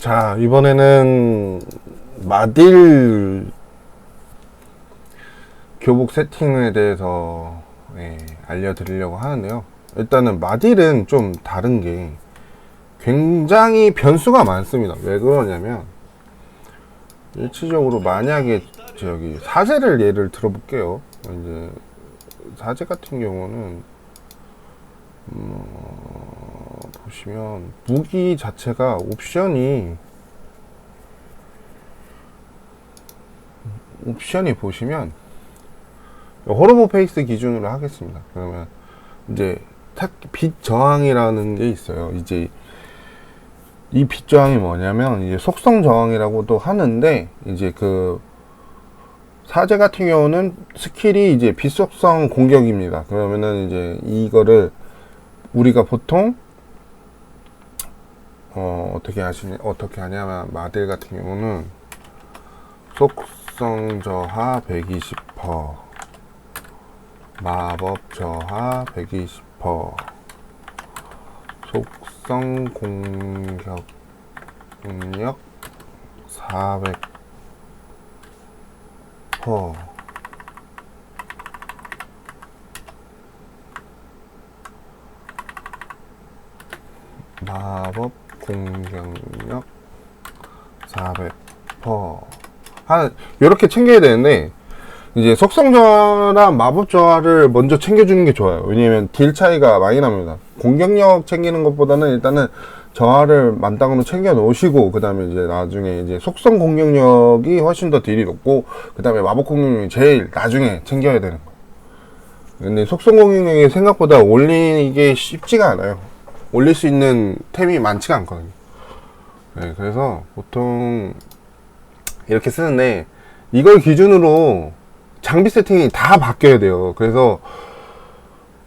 자, 이번에는 마딜 교복 세팅에 대해서 알려드리려고 하는데요. 일단은 마딜은 좀 다른 게 굉장히 변수가 많습니다. 왜 그러냐면 일치적으로 만약에 저기 사제를 예를 들어볼게요. 이제 사제 같은 경우는 보시면 무기 자체가 옵션이 보시면 호러버 페이스 기준으로 하겠습니다. 그러면 이제 빛 저항이라는 게 있어요. 이제 이 빛 저항이 뭐냐면 이제 속성 저항이라고도 하는데, 이제 그 사제 같은 경우는 스킬이 이제 빛 속성 공격입니다. 그러면은 이제 이거를 우리가 보통 어떻게 하냐면 마딜 같은 경우는 속성 저하 120%, 마법 저하 120%, 속성 공격 능력 400%, 마법 공격력 400%. 이렇게 챙겨야 되는데, 이제 속성 저하랑 마법 저하를 먼저 챙겨주는 게 좋아요. 왜냐면 딜 차이가 많이 납니다. 공격력 챙기는 것보다는 일단은 저하를 만땅으로 챙겨 놓으시고, 그 다음에 이제 나중에 이제 속성 공격력이 훨씬 더 딜이 높고, 그 다음에 마법 공격력이 제일 나중에 챙겨야 되는 거예요. 근데 속성 공격력이 생각보다 올리기 쉽지가 않아요. 올릴 수 있는 템이 많지가 않거든요. 네, 그래서 보통 이렇게 쓰는데, 이걸 기준으로 장비 세팅이 다 바뀌어야 돼요. 그래서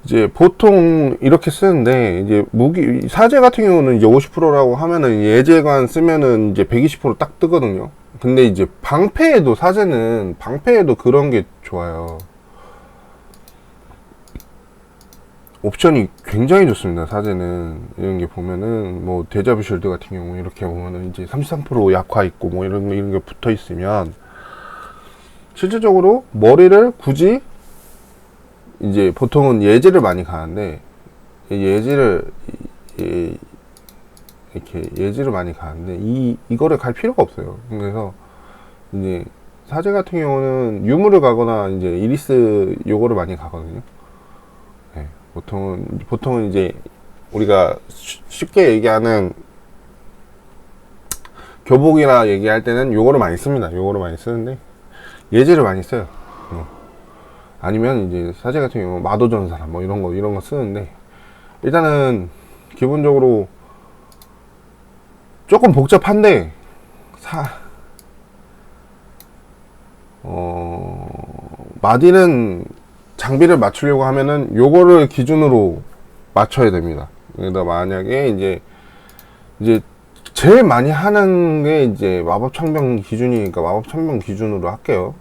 이제 보통 이렇게 쓰는데, 이제 무기 사제 같은 경우는 이제 50%라고 하면은 예제관 쓰면은 이제 120% 딱 뜨거든요. 근데 이제 방패에도, 사제는 방패에도 그런 게 좋아요. 옵션이 굉장히 좋습니다. 사제는 이런 게 보면은 뭐 데자뷰 쉴드 같은 경우 이렇게 보면은 이제 33% 약화 있고 뭐 이런 게 붙어 있으면 실질적으로 머리를 굳이 이제 보통은 예지를 많이 가는데, 예지를 이렇게 예지를 많이 가는데 이거를 갈 필요가 없어요. 그래서 이제 사제 같은 경우는 유물을 가거나 이제 이리스 요거를 많이 가거든요. 네, 보통은 이제 우리가 쉽게 얘기하는 교복이나 얘기할 때는 요거를 많이 씁니다. 요거를 많이 쓰는데 예지를 많이 써요. 아니면 이제 사제 같은 경우 마도전사라 뭐 이런 거 쓰는데, 일단은 기본적으로 조금 복잡한데 마디는 장비를 맞추려고 하면은 요거를 기준으로 맞춰야 됩니다. 그러다 만약에 이제 제일 많이 하는 게 이제 마법 청병 기준이니까 마법 청병 기준으로 할게요.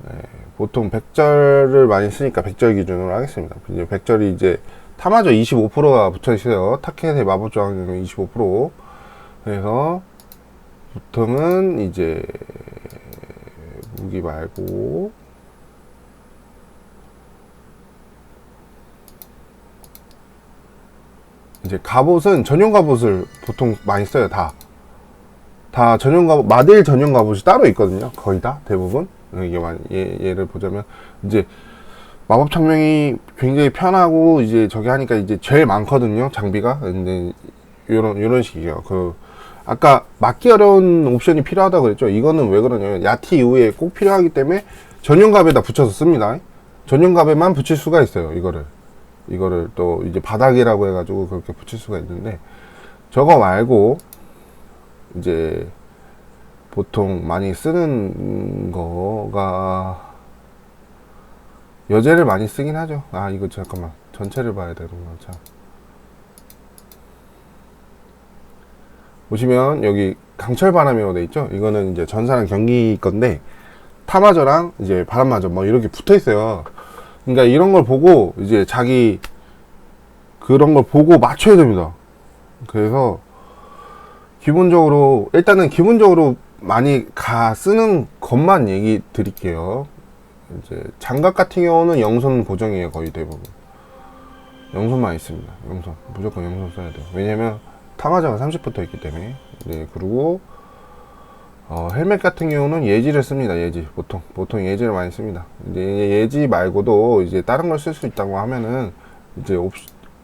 네, 보통 백절을 많이 쓰니까 백절 기준으로 하겠습니다. 이제 백절이 이제 타마저 25%가 붙어 있어요. 타켓의 마법 저항력은 25%. 그래서 보통은 이제 무기 말고 이제 갑옷은 전용 갑옷을 보통 많이 써요. 다 전용 갑옷, 마딜 전용 갑옷이 따로 있거든요. 거의 다, 대부분. 이게 예를 보자면 이제 마법 창명이 굉장히 편하고 이제 저기 하니까 이제 제일 많거든요, 장비가. 근데 요런 식이에요. 아까 맞기 어려운 옵션이 필요하다고 그랬죠. 이거는 왜 그러냐면 야티 이후에 꼭 필요하기 때문에 전용갑에다 붙여서 씁니다. 전용갑에만 붙일 수가 있어요. 이거를 또 이제 바닥이라고 해가지고 그렇게 붙일 수가 있는데, 저거 말고 이제 보통 많이 쓰는 거가 여제를 많이 쓰긴 하죠. 이거 잠깐만, 전체를 봐야 되는구나. 자, 보시면 여기 강철 바람이라고 돼 있죠. 이거는 이제 전사랑 경기 건데, 타마저랑 이제 바람마저 뭐 이렇게 붙어 있어요. 그러니까 이런 걸 보고 이제 자기 그런 걸 보고 맞춰야 됩니다. 그래서 일단은 기본적으로 많이 쓰는 것만 얘기 드릴게요. 이제 장갑 같은 경우는 영선 고정이에요. 거의 대부분 영선만 있습니다. 영선 무조건 영선 써야 돼요. 왜냐면 탐하자가 30 붙어 있기 때문에. 네, 그리고 헬멧 같은 경우는 예지를 씁니다. 예지 보통 예지를 많이 씁니다. 이제 예지 말고도 이제 다른 걸 쓸 수 있다고 하면은 이제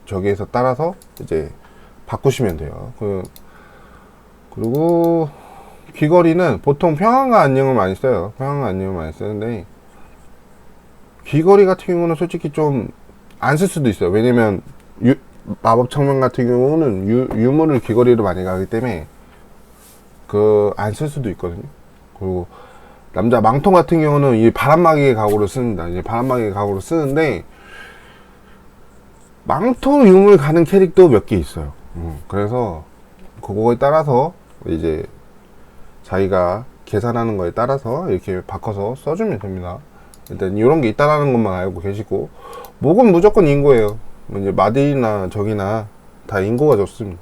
저기에서 따라서 이제 바꾸시면 돼요. 그리고 귀걸이는 보통 평안과 안녕을 많이 써요. 평안과 안녕을 많이 쓰는데, 귀걸이 같은 경우는 솔직히 좀 안 쓸 수도 있어요. 왜냐면 마법 청명 같은 경우는 유물을 귀걸이로 많이 가기 때문에 안 쓸 수도 있거든요. 그리고 남자 망토 같은 경우는 이 바람막이의 각오를 씁니다. 이제 바람막이의 각오를 쓰는데, 망토 유물 가는 캐릭도 몇 개 있어요. 그래서 그거에 따라서 이제 자기가 계산하는 거에 따라서 이렇게 바꿔서 써주면 됩니다. 일단 이런 게 있다라는 것만 알고 계시고, 목은 무조건 인고예요. 이제 마딜이나 적이나 다 인고가 좋습니다.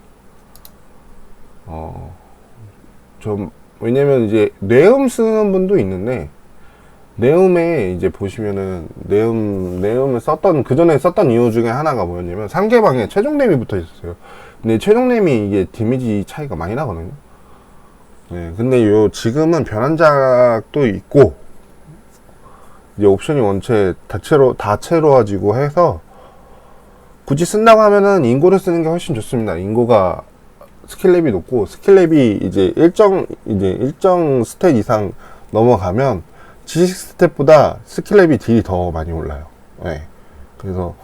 왜냐면 이제 뇌음 쓰는 분도 있는데, 네음에 이제 보시면은 네음을 그 전에 썼던 이유 중에 하나가 뭐였냐면 상대방에 최종 데미 붙어 있었어요. 근데 최종 데미 이게 데미지 차이가 많이 나거든요. 네, 근데 지금은 변환작도 있고 이제 옵션이 원체 다채로워지고 해서 굳이 쓴다고 하면은 인고를 쓰는 게 훨씬 좋습니다. 인고가 스킬랩이 높고, 스킬랩이 이제 일정 스탯 이상 넘어가면 지식 스탯보다 스킬랩이 딜이 더 많이 올라요. 네. 그래서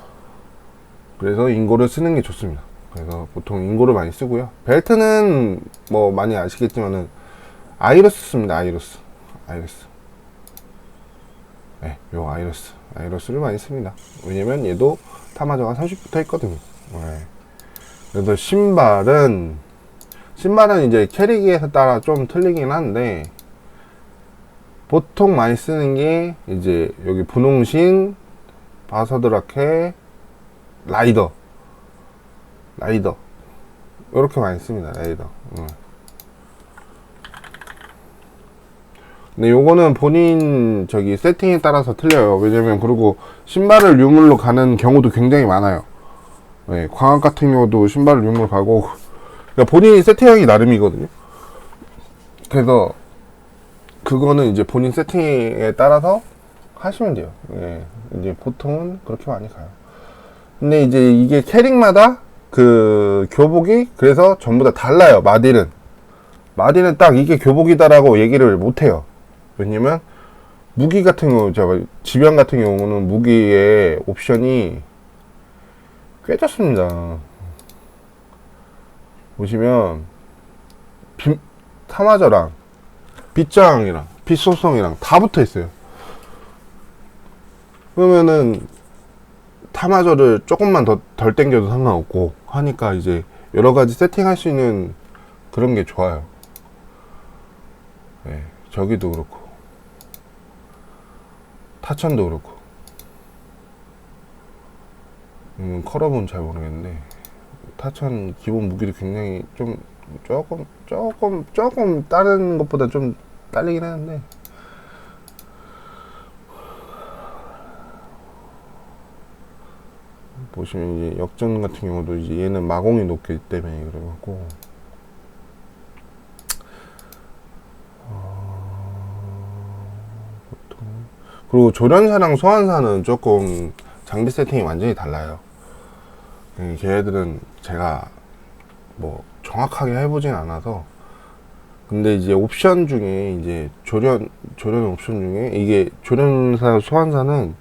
인고를 쓰는 게 좋습니다. 그래서 보통 인고를 많이 쓰고요. 벨트는 뭐 많이 아시겠지만은 아이러스 씁니다. 아이러스. 네, 요 아이러스를 많이 씁니다. 왜냐면 얘도 타마저가 30 붙어 있거든요. 네. 그래서 신발은 이제 캐릭에 따라 좀 틀리긴 한데, 보통 많이 쓰는 게 이제 여기 분홍신, 바서드라케, 라이더 이렇게 많이 씁니다. 라이더. 근데 요거는 본인 세팅에 따라서 틀려요. 왜냐면 그리고 신발을 유물로 가는 경우도 굉장히 많아요. 네, 광학 같은 경우도 신발을 유물로 가고, 그러니까 본인이 세팅하기 나름이거든요. 그래서 그거는 이제 본인 세팅에 따라서 하시면 돼요. 예, 이제 보통은 그렇게 많이 가요. 근데 이제 이게 캐릭마다 그 교복이 그래서 전부 다 달라요. 마딜은 딱 이게 교복이다라고 얘기를 못해요. 왜냐면 무기 같은 경우, 지병 같은 경우는 무기의 옵션이 꽤 좋습니다. 보시면 타마저랑 빛저항이랑 빛소성이랑 다 붙어 있어요. 그러면은 타마저를 조금만 덜 땡겨도 상관없고 하니까 이제 여러 가지 세팅할 수 있는 그런 게 좋아요. 네, 저기도 그렇고 타천도 그렇고. 컬업은 잘 모르겠는데 타천 기본 무기도 굉장히 조금 다른 것보다 좀 딸리긴 하는데, 보시면 이제 역전 같은 경우도 이제 얘는 마공이 높기 때문에 그래갖고 보통. 그리고 조련사랑 소환사는 조금 장비 세팅이 완전히 달라요. 걔네들은 제가 뭐 정확하게 해보진 않아서, 근데 이제 옵션 중에 이제 조련 옵션 중에 이게 조련사 소환사는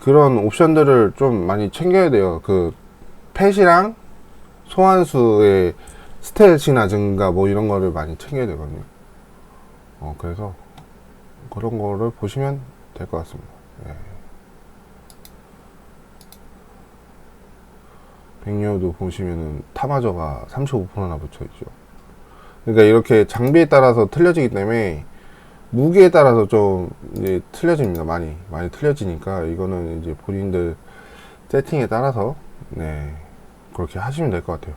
그런 옵션들을 좀 많이 챙겨야 돼요. 그 펫이랑 소환수의 스탯이나 증가 뭐 이런 거를 많이 챙겨야 되거든요. 그래서 그런 거를 보시면 될 것 같습니다. 예. 백료도 보시면은 타마저가 35%나 붙여있죠. 그러니까 이렇게 장비에 따라서 틀려지기 때문에 무게에 따라서 좀 이제 틀려집니다. 많이 틀려지니까 이거는 이제 본인들 세팅에 따라서 네, 그렇게 하시면 될 것 같아요.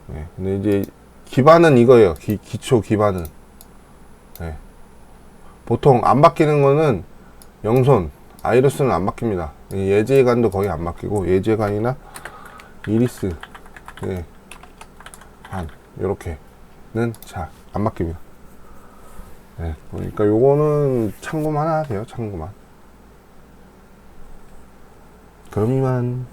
네, 근데 이제 기반은 이거예요. 기초 기반은. 네. 보통 안 바뀌는 거는 영손, 아이리스는 안 바뀝니다. 예제관도 거의 안 바뀌고, 예제관이나 이리스, 네, 반, 요렇게는 잘 안 바뀝니다. 네, 그러니까 요거는 참고만 하세요, 참고만. 그럼 이만.